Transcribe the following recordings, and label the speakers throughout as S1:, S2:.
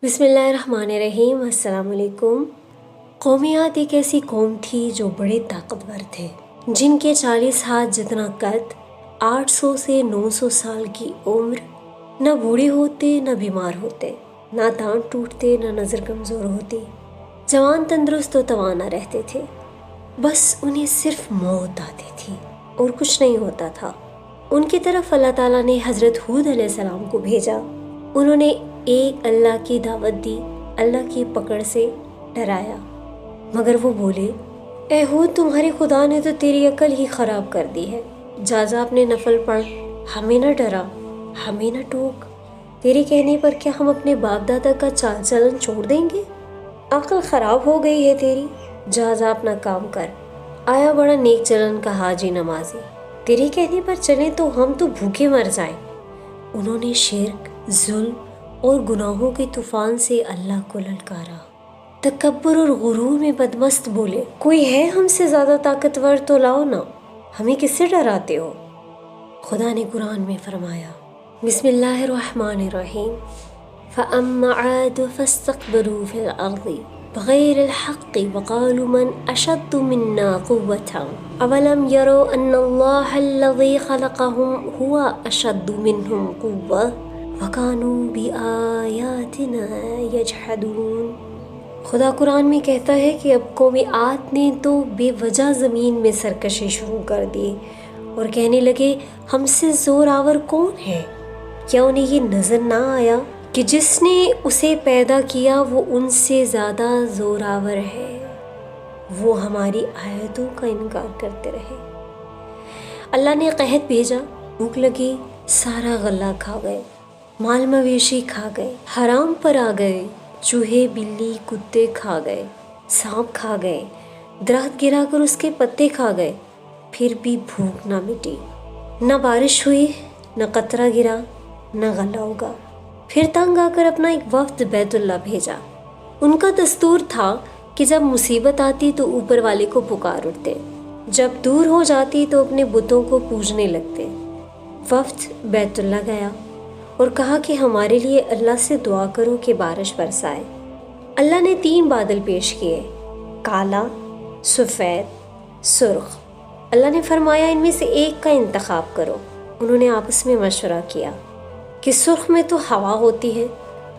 S1: بسم اللہ الرحمن الرحیم۔ السلام علیکم۔ قومیات ایک ایسی قوم تھی جو بڑے طاقتور تھے، جن کے 40 ہاتھ جتنا قد، 800 سے 900 سال کی عمر، نہ بوڑھے ہوتے نہ بیمار ہوتے، نہ دانت ٹوٹتے نہ نظر کمزور ہوتی، جوان تندرست و توانا رہتے تھے۔ بس انہیں صرف موت آتی تھی اور کچھ نہیں ہوتا تھا۔ ان کی طرف اللہ تعالیٰ نے حضرت ہود علیہ السلام کو بھیجا۔ انہوں نے ایک اللہ کی دعوت دی، اللہ کی پکڑ سے ڈرایا، مگر وہ بولے، اے ہود، تمہارے خدا نے تو تیری عقل ہی خراب کر دی ہے۔ جا اپنے نفل پڑھ، ہمیں نہ ڈرا، ہمیں نہ ٹوک۔ تیرے کہنے پر کیا ہم اپنے باپ دادا کا چال چلن چھوڑ دیں گے؟ عقل خراب ہو گئی ہے تیری، جا اپنا کام کر۔ آیا بڑا نیک چلن کا حاجی نمازی، تیرے کہنے پر چلیں تو ہم تو بھوکے مر جائیں۔ انہوں نے شرک، ظلم اور گناہوں کے طوفان سے اللہ کو للکارا۔ تکبر اور غرور میں بدمست بولے، کوئی ہے ہم سے زیادہ طاقتور تو لاؤ نا، ہمیں کس سے ڈراتے ہو؟ خدا نے قرآن میں فرمایا، بسم اللہ الرحمن الرحیم، فَأَمَّا عَادٌ فَاسْتَكْبَرُوا فِي الْأَرْضِ بِغَيْرِ الْحَقِّ وَقَالُوا مَنْ أَشَدُّ مِنَّا قُوَّةً أَوَلَمْ يَرَوْا أَنَّ اللَّهَ الَّذِي خَلَقَهُمْ هُوَ أَشَدُّ مِنْهُمْ قُوَّةً وَكَانُوا بِآيَاتِنَا يَجْحَدُونَ۔ خدا قرآن میں کہتا ہے کہ اب قوم عاد نے تو بے وجہ زمین میں سرکشی شروع کر دی اور کہنے لگے، ہم سے زور آور کون ہے؟ کیا انہیں یہ نظر نہ آیا کہ جس نے اسے پیدا کیا وہ ان سے زیادہ زور آور ہے؟ وہ ہماری آیتوں کا انکار کرتے رہے۔ اللہ نے قحط بھیجا، بھوک لگی، سارا غلہ کھا گئے، مال مویشی کھا گئے، حرام پر آ گئے، چوہے بلی کتے کھا گئے، سانپ کھا گئے، درخت گرا کر اس کے پتے کھا گئے، پھر بھی بھوک نہ مٹی۔ نہ بارش ہوئی، نہ قطرہ گرا، نہ غلہ اگا۔ پھر تنگ آ کر اپنا ایک وفد بیت اللہ بھیجا۔ ان کا دستور تھا کہ جب مصیبت آتی تو اوپر والے کو پکار اٹھتے، جب دور ہو جاتی تو اپنے بتوں کو پوجنے لگتے۔ وفد بیت اللہ گیا اور کہا کہ ہمارے لیے اللہ سے دعا کرو کہ بارش برسائے۔ اللہ نے 3 بادل پیش کیے، کالا، سفید، سرخ۔ اللہ نے فرمایا، ان میں سے ایک کا انتخاب کرو۔ انہوں نے آپس میں مشورہ کیا کہ سرخ میں تو ہوا ہوتی ہے،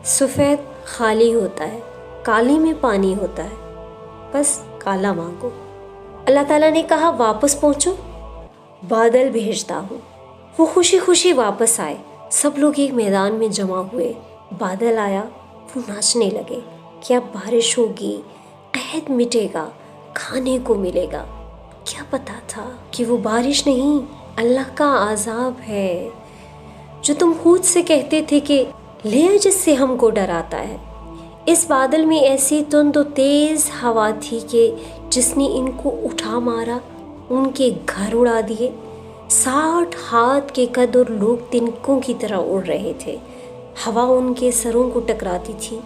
S1: سفید خالی ہوتا ہے، کالی میں پانی ہوتا ہے، بس کالا مانگو۔ اللہ تعالیٰ نے کہا، واپس پہنچو، بادل بھیجتا ہوں۔ وہ خوشی خوشی واپس آئے، سب لوگ ایک میدان میں جمع ہوئے۔ بادل آیا، وہ ناچنے لگے کہ اب بارش ہوگی، قحط مٹے گا، کھانے کو ملے گا۔ کیا پتا تھا کہ وہ بارش نہیں، اللہ کا عذاب ہے، جو تم خود سے کہتے تھے کہ لے جس سے ہم کو ڈراتا ہے۔ اس بادل میں ایسی تند و تیز ہوا تھی کہ جس نے ان کو اٹھا مارا، ان کے گھر اڑا دیے۔ 60 ہاتھ کے قد اور لوگ تنکوں کی طرح اڑ رہے تھے۔ ہوا ان کے سروں کو ٹکراتی تھی،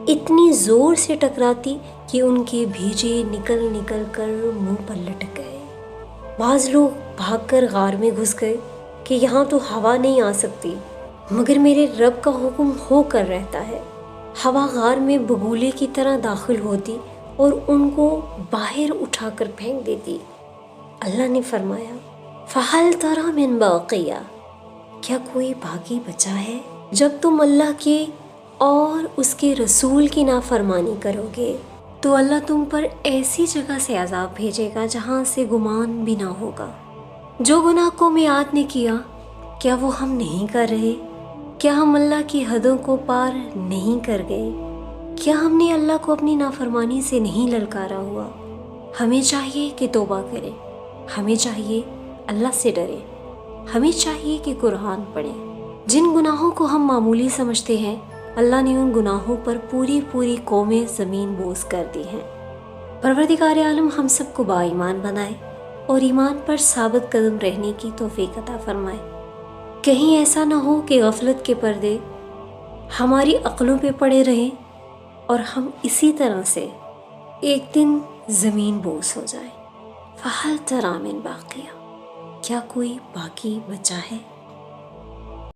S1: اتنی زور سے ٹکراتی کہ ان کے بھیجے نکل نکل کر منہ پر لٹک گئے۔ بعض لوگ بھاگ کر غار میں گھس گئے کہ یہاں تو ہوا نہیں آ سکتی، مگر میرے رب کا حکم ہو کر رہتا ہے۔ ہوا غار میں بگولے کی طرح داخل ہوتی اور ان کو باہر اٹھا کر پھینک دیتی۔ اللہ نے فرمایا، فَهَلْ تَرَى مِن بَاقِيَةٍ، کیا کوئی باقی بچا ہے؟ جب تم اللہ کے اور اس کے رسول کی نافرمانی کرو گے تو اللہ تم پر ایسی جگہ سے عذاب بھیجے گا جہاں سے گمان بھی نہ ہوگا۔ جو گناہ قوم عاد نے کیا، کیا وہ ہم نہیں کر رہے؟ کیا ہم اللہ کی حدوں کو پار نہیں کر گئے؟ کیا ہم نے اللہ کو اپنی نافرمانی سے نہیں للکارا ہوا؟ ہمیں چاہیے کہ توبہ کریں، ہمیں چاہیے اللہ سے ڈرے، ہمیں چاہیے کہ قرآن پڑھیں۔ جن گناہوں کو ہم معمولی سمجھتے ہیں، اللہ نے ان گناہوں پر پوری پوری قومیں زمین بوس کر دی ہیں۔ پروردگار عالم ہم سب کو با ایمان بنائے اور ایمان پر ثابت قدم رہنے کی توفیق عطا فرمائے۔ کہیں ایسا نہ ہو کہ غفلت کے پردے ہماری عقلوں پہ پڑے رہیں اور ہم اسی طرح سے ایک دن زمین بوس ہو جائے۔ فَهَلْ تَرَى مِن بَاقِيَةٍ، کیا کوئی باقی بچا ہے؟